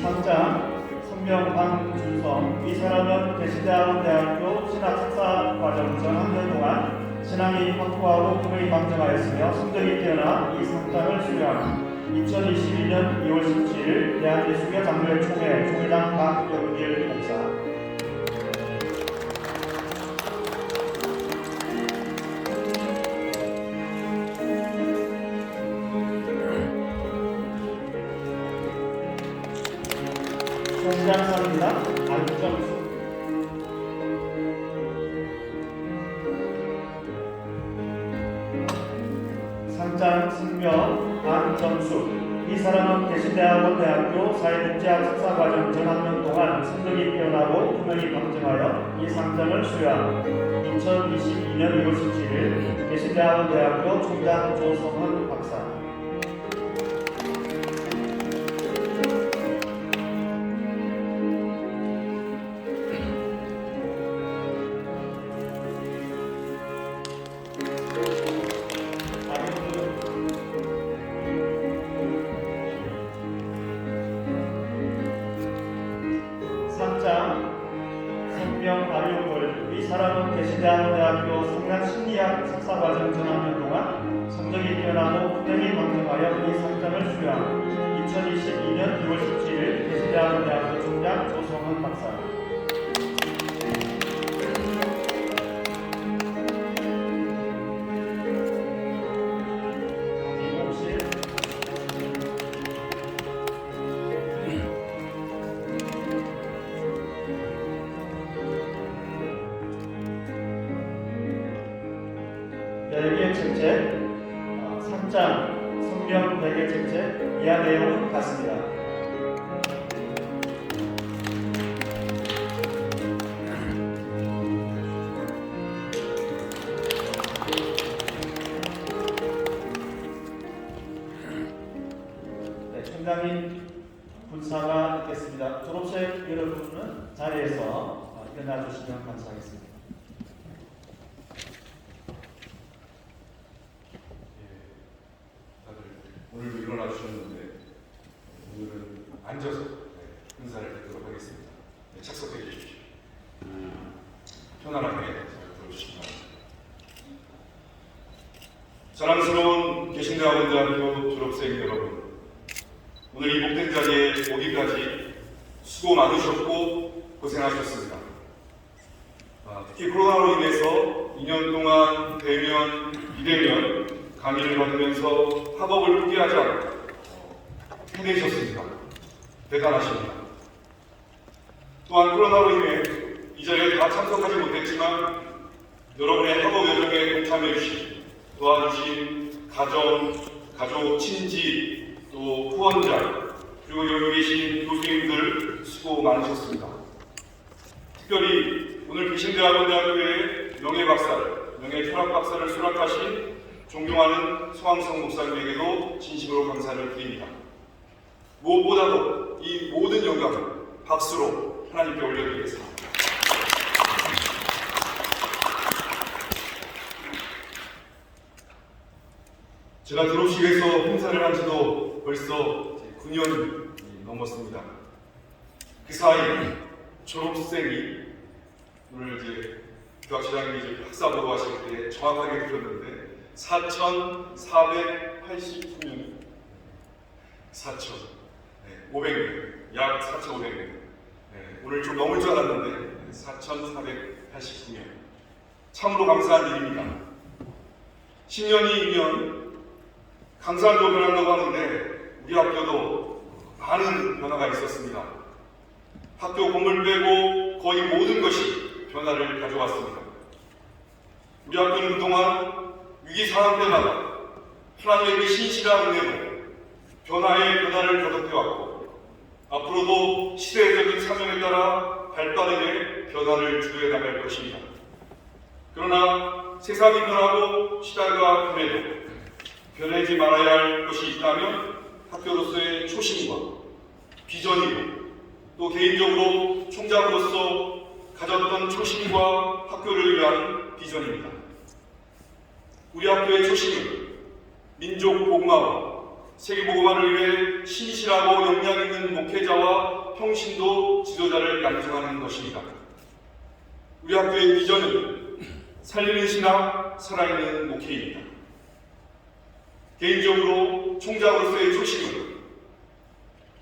상장 성명 방준성. 이 사람은 대신대학원대학교 신학석사과정 전 학년 동안 신앙이 확고하고 꿈을 방정하였으며 성적이 뛰어나 이 상장을 수여합니다. 2022년 2월 17일 대한예수교 장로회 총회장 박영길 목사. 총장선입니다. 안점수. 상장 승명 안점수. 이 사람은 대신대학원대학교 사회복지학 석사과정 전학년 동안 성적이 뛰어나고 품행이 방정하여 이 상장을 수여합니다. 2022년 2월 17일 대신대학원대학교 총장 조성헌 박사. 상장 성명 아리오골. 이 사람은 대신대학원대학교 성략심리학 석사과정 전학년 동안 성적이 뛰어나고 품행이 방정하여 이 상장을 수여합니다. 2022년 2월 17일 대신대학원대학교 총장 조성헌 박사. 별개 책책 상장 성명 별개 책책 이하 내용은 같습니다. 네, 총장님 분사가 있겠습니다. 졸업생 여러분은 자리에서 일어나 주시면 감사하겠습니다. 오늘도 일어나 주셨는데 오늘은 앉아서 인사를 드리도록 하겠습니다. 착석해 주십시오. 편안하게 들어주시기 바랍니다. 사랑스러운 개신대학원대학교 졸업생 여러분, 오늘 이 복된 자리에 오기까지 수고 많으셨고 고생하셨습니다. 특히 코로나로 인해서 2년 동안 대면, 비대면 강의를 받으면서 학업을 포기하지 않고 해내셨습니다. 대단하십니다. 또한 코로나로 인해 이 자리에 다 참석하지 못했지만 여러분의 학업 여정에 동참해 주신, 도와주신 가족, 친지, 또 후원자, 그리고 여기 계신 교수님들 수고 많으셨습니다. 특별히 오늘 개신대학원대학교의 명예박사를, 명예철학박사를 수락하신 존경하는 서광석 목사님에게도 진심으로 감사를 드립니다. 무엇보다도 이 모든 영광을 박수로 하나님께 올려드리겠습니다. 제가 졸업식에서 행사를 한 지도 벌써 9년이 넘었습니다. 그 사이 졸업생이 오늘 이제 교학시장님이 이제 학사보고 하실 때 정확하게 들었는데 4,489명, 4,500명, 약 4,500명. 오늘 좀 넘을 줄 알았는데 4,489명. 참으로 감사한 일입니다. 10년이 2년, 강산도 변한다고 하는데 우리 학교도 많은 변화가 있었습니다. 학교 건물 빼고 거의 모든 것이 변화를 가져왔습니다. 우리 학교는 그동안 위기 상황 때마다 하나님의 신실한 은혜로 변화를 거듭해왔고 앞으로도 시대적인 사명에 따라 발빠르게 변화를 주도해 나갈 것입니다. 그러나 세상이 변하고 시대가 변해도 변하지 말아야 할 것이 있다면 학교로서의 초심과 비전이고 또 개인적으로 총장으로서 가졌던 초심과 학교를 위한 비전입니다. 우리 학교의 초심은 민족 복음화와 세계 복음화를 위해 신실하고 역량 있는 목회자와 평신도 지도자를 양성하는 것입니다. 우리 학교의 비전은 살리는 신앙, 살아있는 목회입니다. 개인적으로 총장으로서의 초심은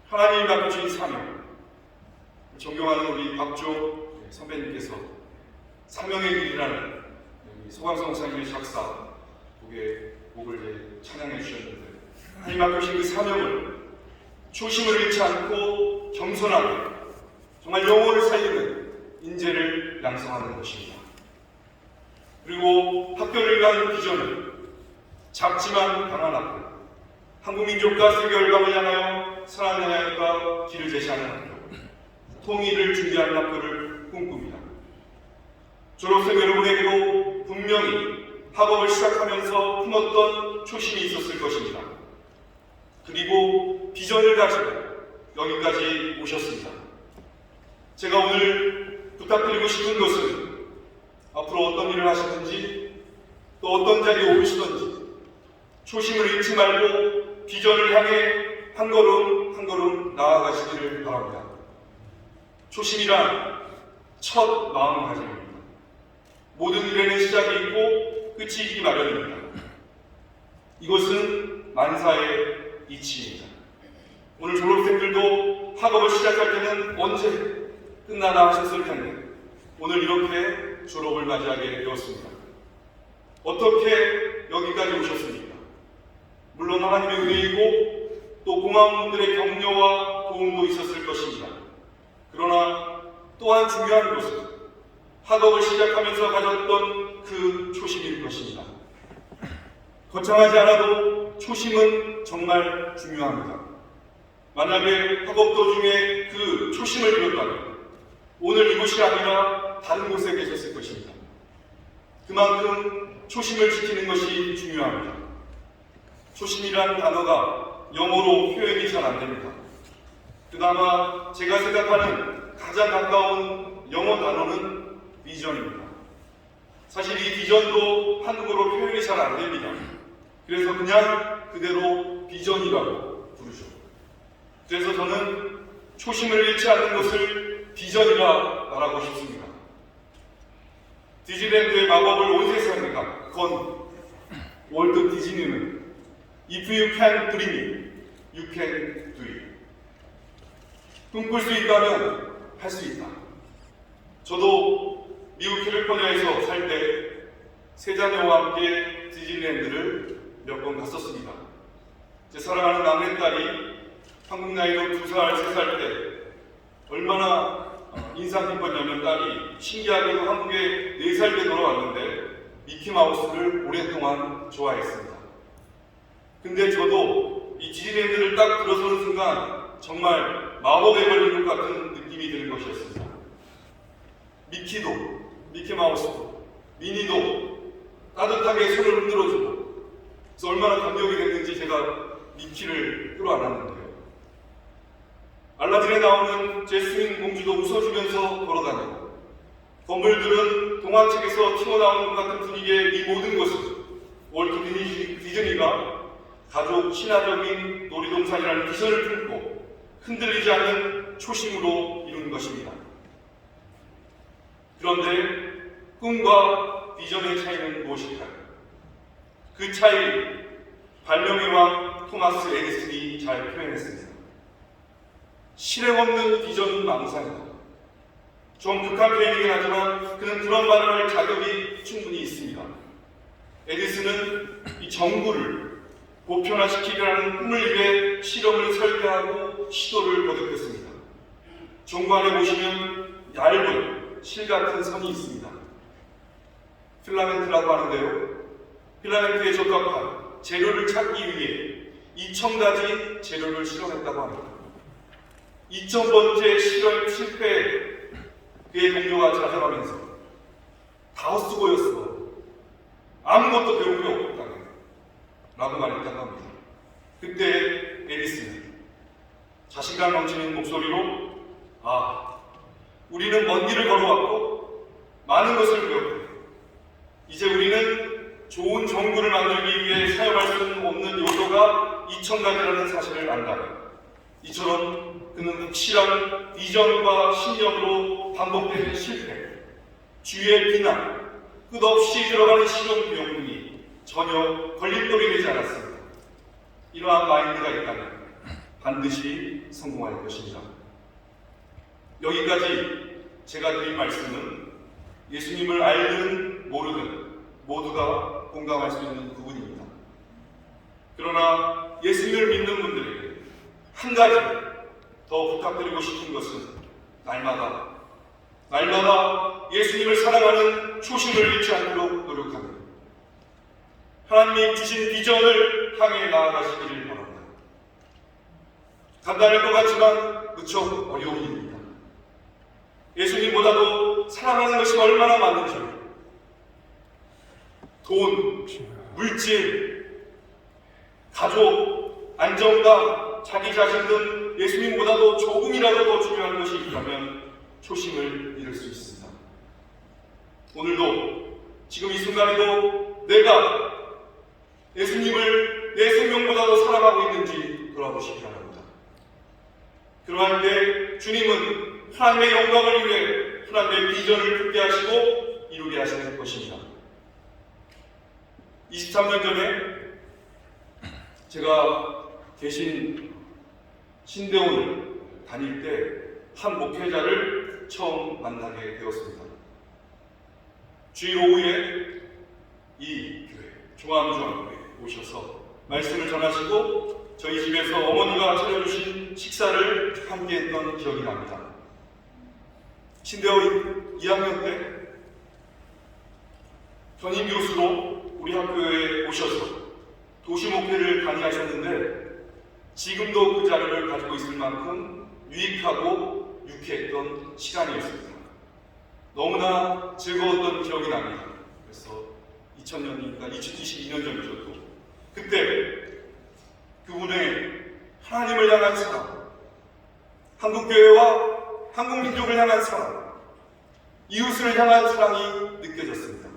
하나님이 맡겨주신 사명, 존경하는 우리 박조 선배님께서 사명의 길이라는 소강성 목사님의 작사 곡을 찬양해 주셨는데, 하나님 맡겨주신 그 사명을 초심을 잃지 않고 겸손하게 정말 영혼을 살리는 인재를 양성하는 것입니다. 그리고 학교를 위한 비전은 작지만 강한 학교, 한국민족과 세계 열방을 향하여 선한 향하여가 길을 제시하는 학교, 통일을 준비하는 학교를 꿈꿉니다. 졸업생 여러분에게도 분명히 학업을 시작하면서 품었던 초심이 있었을 것입니다. 그리고 비전을 가지고 여기까지 오셨습니다. 제가 오늘 부탁드리고 싶은 것은 앞으로 어떤 일을 하시든지 또 어떤 자리에 오르시든지 초심을 잃지 말고 비전을 향해 한 걸음 한 걸음 나아가시기를 바랍니다. 초심이란 첫 마음가짐입니다. 모든 일에는 시작이 있고 끝이 있기 마련입니다. 이것은 만사의 이치입니다. 오늘 졸업생들도 학업을 시작할 때는 언제 끝나나 하셨을 텐데 오늘 이렇게 졸업을 맞이하게 되었습니다. 어떻게 여기까지 오셨습니까? 물론 하나님의 은혜이고 또 고마운 분들의 격려와 도움도 있었을 것입니다. 그러나 또한 중요한 것은 학업을 시작하면서 가졌던 그 초심일 것입니다. 거창하지 않아도 초심은 정말 중요합니다. 만약에 학업 도중에 그 초심을 잃었다면 오늘 이곳이 아니라 다른 곳에 계셨을 것입니다. 그만큼 초심을 지키는 것이 중요합니다. 초심이란 단어가 영어로 표현이 잘 안 됩니다. 그나마 제가 생각하는 가장 가까운 영어 단어는 비전입니다. 사실 이 비전도 한국어로 표현이 잘 안 됩니다. 그래서 그냥 그대로 비전이라고 부르죠. 그래서 저는 초심을 잃지 않는 것을 비전이라 말하고 싶습니다. 디즈니랜드의 마법을 온 세상에가 건 월드 디즈니는 If you can dream it, you can do it. 꿈꿀 수 있다면 할 수 있다. 저도 미국 캘리포니아에서 살 때 세 자녀와 함께 디즈니랜드를 몇 번 갔었습니다. 제 사랑하는 막내딸이 한국 나이로 2살, 3살 때 얼마나 인상 깊었냐면 딸이 신기하게도 한국에 4살 때 돌아왔는데 미키마우스를 오랫동안 좋아했습니다. 근데 저도 이 디즈니랜드를 딱 들어서는 순간 정말 마법에 걸린 것 같은 느낌이 드는 것이었습니다. 미키도, 미키마우스도, 미니도 따뜻하게 손을 흔들어주고 그래서 얼마나 감동이 됐는지 제가 미키를 끌어안았는데요. 알라딘에 나오는 제스민 공주도 웃어주면서 걸어다니고 건물들은 동화책에서 튀어나오는 것 같은 분위기의 이 모든 것은 월트 디즈니가 가족 친화적인 놀이동산이라는 비전을 품고 흔들리지 않는 초심으로 이룬 것입니다. 그런데 꿈과 비전의 차이는 무엇일까요? 그 차이 발명의 왕 토마스 에디슨이 잘 표현했습니다. 실행 없는 비전은 망상이다. 좀 극한 표현이긴 하지만 그는 그런 말을 할 자격이 충분히 있습니다. 에디슨은 이 전구를 보편화시키려는 꿈을 위해 실험을 설계하고 시도를 거듭했습니다. 전구 안에 보시면 얇은 실 같은 선이 있습니다. 필라멘트라고 하는데요. 필라멘트에 적합한 재료를 찾기 위해 2,000가지 재료를 실험했다고 합니다. 2,000번째 실험 실패에 그의 동료가 좌절하면서 다 헛수고였어. 아무것도 배운 게 없다. 라고 말했다고 합니다. 그때 에디슨은 자신감 넘치는 목소리로 우리는 먼 길을 걸어왔고 많은 것을 배웠고 이제 우리는 좋은 정부를 만들기 위해 사용할 수 없는 요소가 2,000가지라는 사실을 안다면 이처럼 그는 확실한 비전과 신념으로 반복되는 실패, 주위의 비난, 끝없이 들어가는 실현 비용 등이 전혀 걸림돌이 되지 않았습니다. 이러한 마인드가 있다면 반드시 성공할 것입니다. 여기까지 제가 드린 말씀은 예수님을 알든 모르든 모두가 공감할 수 있는 부분입니다. 그러나 예수님을 믿는 분들에게 한 가지 더 부탁드리고 싶은 것은 날마다 예수님을 사랑하는 초심을 잃지 않도록 노력합니다. 하나님이 주신 비전을 향해 나아가시기를 바랍니다. 간단할 것 같지만 무척 어려운 일입니다. 예수님보다도 사랑하는 것이 얼마나 많은지, 돈, 물질, 가족, 안정감, 자기 자신 등 예수님보다도 조금이라도 더 중요한 것이 있다면 초심을 잃을 수 있습니다. 오늘도 지금 이 순간에도 내가 예수님을 내 생명보다도 사랑하고 있는지 돌아보시기 바랍니다. 그러할 때 주님은 하나님의 영광을 위해 하나님의 비전을 듣게 하시고 이루게 하시는 것입니다. 23년 전에 제가 계신 신대원을 다닐 때 한 목회자를 처음 만나게 되었습니다. 주일 오후에 이 교회, 종암중앙교회 오셔서 말씀을 전하시고 저희 집에서 어머니가 차려주신 식사를 함께 했던 기억이 납니다. 신대원 2학년 때 전임 교수로 우리 학교에 오셔서 도시 목회를 강의하셨는데 지금도 그 자료를 가지고 있을 만큼 유익하고 유쾌했던 시간이었습니다. 너무나 즐거웠던 기억이 납니다. 그래서 2000년이니까 2022년 전이죠. 또 그때 그분의 하나님을 향한 사랑, 한국교회와 한국민족을 향한 사랑, 이웃을 향한 사랑이 느껴졌습니다.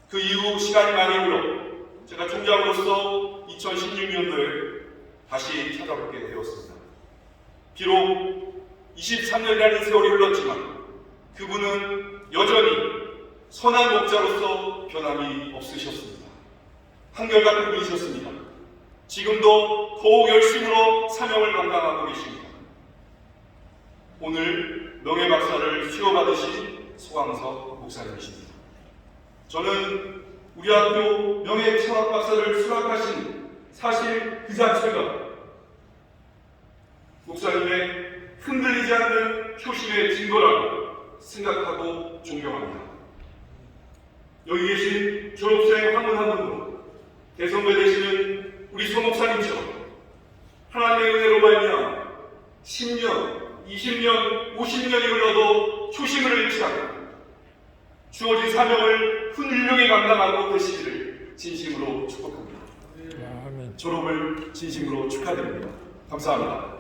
그 이후 시간이 많이 흘러 제가 총장으로서 2016년도에 다시 찾아뵙게 되었습니다. 비록 23년이라는 세월이 흘렀지만 그분은 여전히 선한 목자로서 변함이 없으셨습니다. 한결같은 분이셨습니다. 지금도 더욱 열심으로 사명을 감당하고 계십니다. 오늘 명예박사를 수여받으신 소강석 목사님이십니다. 저는 우리 학교 명예철학박사를 수락하신 사실 그 자체가 목사님의 흔들리지 않는 초심의 증거라고 생각하고 존경합니다. 여기 계신 졸업생 한 분 한 분도 대선배 되시는 우리 소 목사님처럼 하나님의 은혜로 말미암아 10년, 20년, 50년이 흘러도 초심을 잃지 않고 주어진 사명을 훌륭히 감당하고 계시기를 진심으로 축복합니다. 졸업을 진심으로 축하드립니다. 감사합니다.